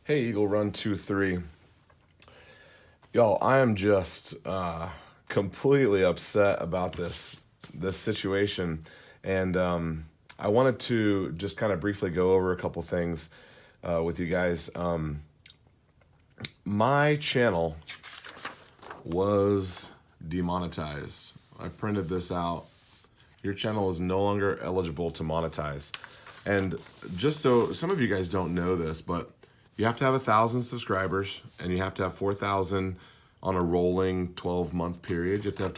Hey, Eaglerun23. Yo, I am just completely upset about this situation, and I wanted to just kind of briefly go over a couple things with you guys. My channel was demonetized. I printed this out. Your channel is no longer eligible to monetize. And just so some of you guys don't know this, but you have to have 1,000 subscribers and you have to have 4,000 on a rolling 12-month period. You have to have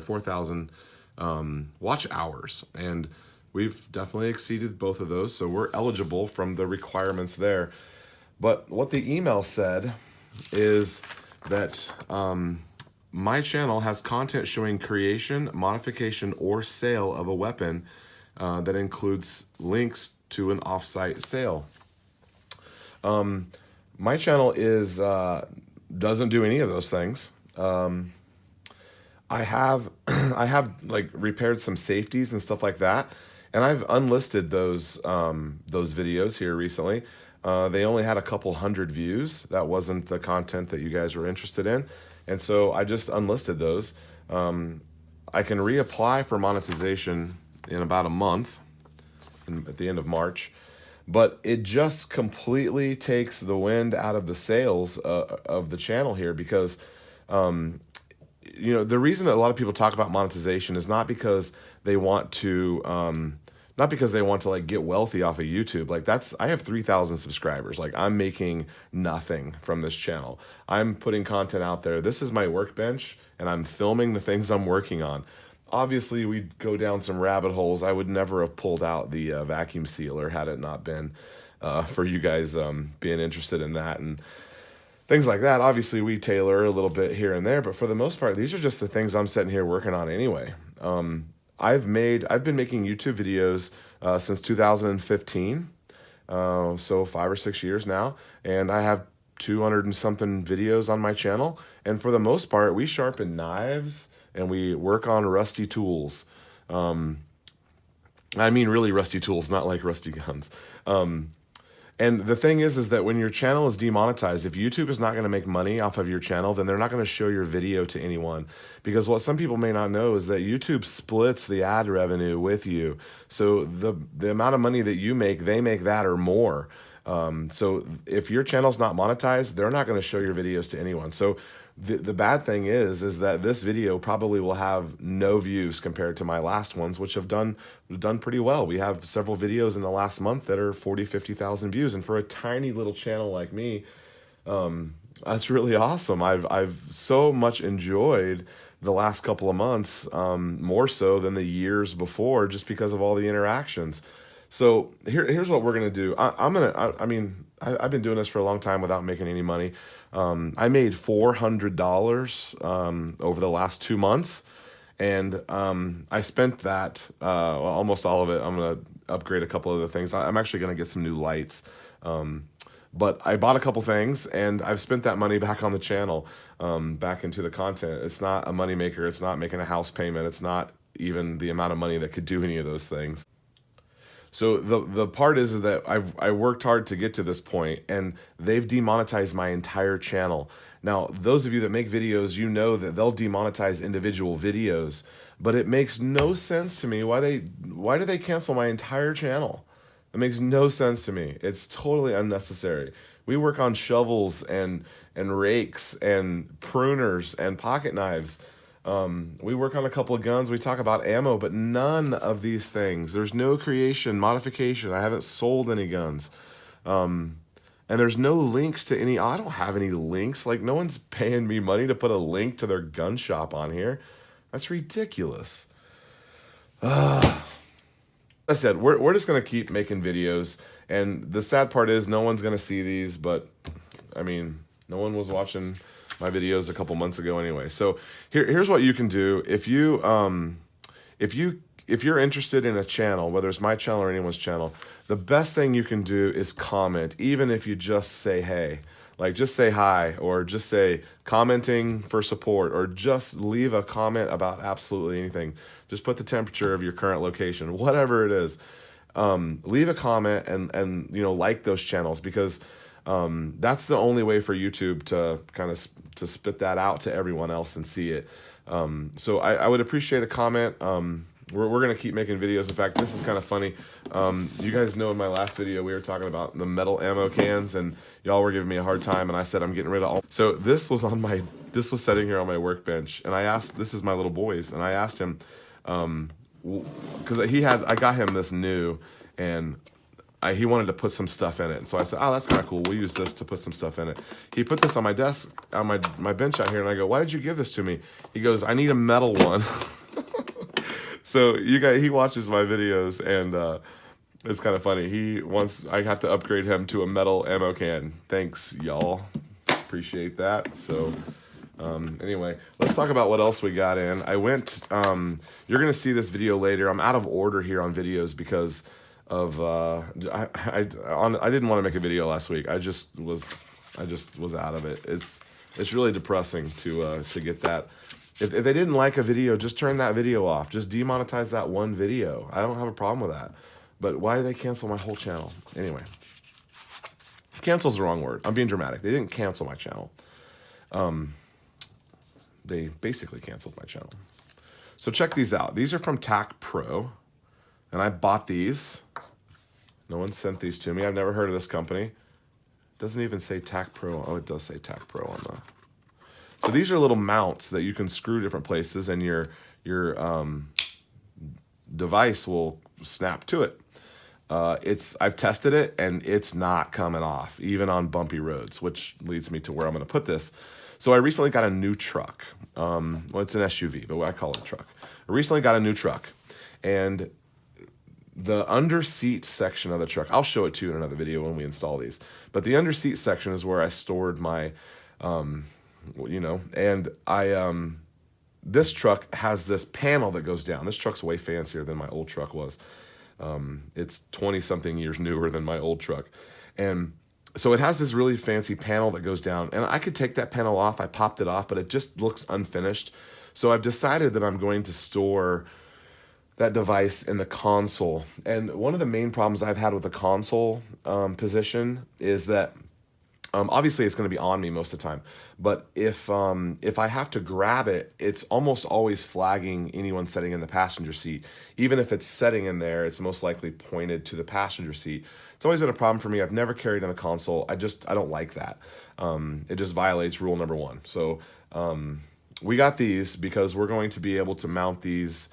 4,000 watch hours. And we've definitely exceeded both of those. So we're eligible from the requirements there. But what the email said is that my channel has content showing creation, modification, or sale of a weapon that includes links to an off-site sale. My channel is doesn't do any of those things. I have like repaired some safeties and stuff like that, and I've unlisted those videos here recently. They only had a couple hundred views. That wasn't the content that you guys were interested in, and so I just unlisted those. I can reapply for monetization in about a month, at the end of March. But it just completely takes the wind out of the sails of the channel here, because the reason that a lot of people talk about monetization is not because they want to like get wealthy off of YouTube. Like I have 3,000 subscribers. Like I'm making nothing from this channel. I'm putting content out there. This is my workbench, and I'm filming the things I'm working on. Obviously, we'd go down some rabbit holes. I would never have pulled out the vacuum sealer had it not been for you guys being interested in that and things like that. Obviously, we tailor a little bit here and there, but for the most part, these are just the things I'm sitting here working on anyway. I've been making YouTube videos since 2015, so 5 or 6 years now, and I have 200 and something videos on my channel. And for the most part, we sharpen knives and we work on rusty tools. I mean really rusty tools, not like rusty guns. And the thing is that when your channel is demonetized, if YouTube is not going to make money off of your channel, then they're not going to show your video to anyone. Because what some people may not know is that YouTube splits the ad revenue with you. So the amount of money that you make, they make that or more. So if your channel's not monetized, they're not going to show your videos to anyone. So the bad thing is that this video probably will have no views compared to my last ones, which have done pretty well. We have several videos in the last month that are 40, 50,000 views. And for a tiny little channel like me, that's really awesome. I've so much enjoyed the last couple of months, more so than the years before, just because of all the interactions. So here's what we're gonna do. I've been doing this for a long time without making any money. I made $400 over the last 2 months, and I spent that almost all of it. I'm gonna upgrade a couple other things. I'm actually gonna get some new lights, but I bought a couple things, and I've spent that money back on the channel, back into the content. It's not a moneymaker. It's not making a house payment. It's not even the amount of money that could do any of those things. So the part is that I worked hard to get to this point, and they've demonetized my entire channel. Now, those of you that make videos, you know that they'll demonetize individual videos, but it makes no sense to me why do they cancel my entire channel? It makes no sense to me. It's totally unnecessary. We work on shovels and rakes and pruners and pocket knives. We work on a couple of guns. We talk about ammo, but none of these things. There's no creation, modification. I haven't sold any guns. And there's no links to any. I don't have any links. Like, no one's paying me money to put a link to their gun shop on here. That's ridiculous. Like I said, we're just going to keep making videos. And the sad part is no one's going to see these, but I mean, no one was watching my videos a couple months ago anyway. So here's what you can do. If you're interested in a channel, whether it's my channel or anyone's channel, the best thing you can do is comment, even if you just say hey. Like, just say hi, or just say commenting for support, or just leave a comment about absolutely anything. Just put the temperature of your current location, whatever it is. Leave a comment and like those channels, because That's the only way for YouTube to kind of to spit that out to everyone else and see it. So I would appreciate a comment. We're going to keep making videos. In fact, this is kind of funny. You guys know in my last video, we were talking about the metal ammo cans, and y'all were giving me a hard time, and I said I'm getting rid of all. So this was sitting here on my workbench, and I asked, this is my little boy's, and I asked him, because I got him this new, and he wanted to put some stuff in it. And so I said, oh, that's kind of cool. We'll use this to put some stuff in it. He put this on my desk, on my bench out here, and I go, why did you give this to me? He goes, I need a metal one. So he watches my videos, and it's kind of funny. I have to upgrade him to a metal ammo can. Thanks, y'all. Appreciate that. So anyway, let's talk about what else we got in. I went, you're going to see this video later. I'm out of order here on videos because of I didn't want to make a video last week. I just was out of it. It's really depressing to get that. If they didn't like a video, just turn that video off. Just demonetize that one video. I don't have a problem with that. But why did they cancel my whole channel? Anyway, cancel's the wrong word. I'm being dramatic. They didn't cancel my channel. They basically canceled my channel. So check these out. These are from TAC Pro, and I bought these. No one sent these to me. I've never heard of this company. It doesn't even say TAC Pro. Oh, it does say TAC Pro on the... So these are little mounts that you can screw different places, and your device will snap to it. I've tested it, and it's not coming off, even on bumpy roads, which leads me to where I'm going to put this. So I recently got a new truck. Well, it's an SUV, but I call it a truck. I recently got a new truck, and the under seat section of the truck, I'll show it to you in another video when we install these, but the under seat section is where I stored my, and this truck has this panel that goes down. This truck's way fancier than my old truck was. It's 20 something years newer than my old truck. And so it has this really fancy panel that goes down, and I could take that panel off. I popped it off, but it just looks unfinished. So I've decided that I'm going to store that device in the console. And one of the main problems I've had with the console position is that obviously it's going to be on me most of the time, but if I have to grab it, it's almost always flagging anyone sitting in the passenger seat. Even if it's sitting in there, it's most likely pointed to the passenger seat. It's always been a problem for me. I've never carried on the console. I don't like that. It just violates rule number 1. So we got these because we're going to be able to mount these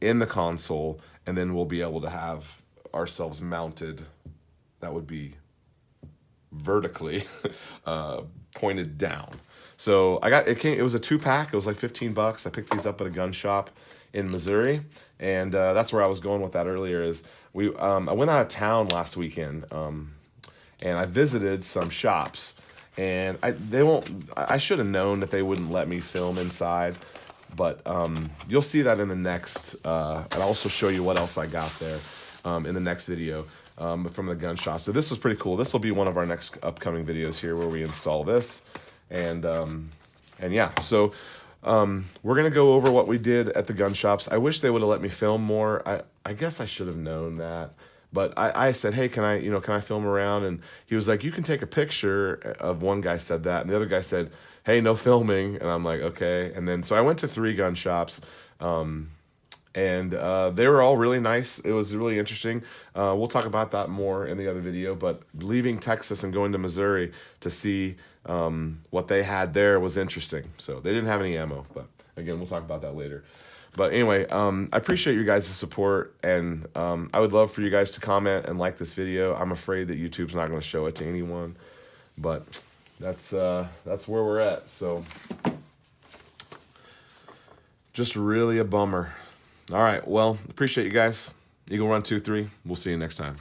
in the console, and then we'll be able to have ourselves mounted. That would be vertically pointed down. So it was a 2-pack. It was like $15. I picked these up at a gun shop in Missouri, and that's where I was going with that earlier. Is I went out of town last weekend, and I visited some shops, and I should have known that they wouldn't let me film inside, but you'll see that in the next, and I'll also show you what else I got there in the next video. From the gun shop. So this was pretty cool. This will be one of our next upcoming videos here where we install this. And yeah, so we're going to go over what we did at the gun shops. I wish they would have let me film more. I guess I should have known that. But I said, hey, can I film around? And he was like, you can take a picture of. One guy said that, and the other guy said, hey, no filming. And I'm like, okay. And then so I went to 3 gun shops. And they were all really nice. It was really interesting. We'll talk about that more in the other video. But leaving Texas and going to Missouri to see what they had there was interesting. So they didn't have any ammo. But again, we'll talk about that later. But anyway, I appreciate you guys' support. And I would love for you guys to comment and like this video. I'm afraid that YouTube's not going to show it to anyone. But that's where we're at. So just really a bummer. All right, well, appreciate you guys. Eaglerun23. We'll see you next time.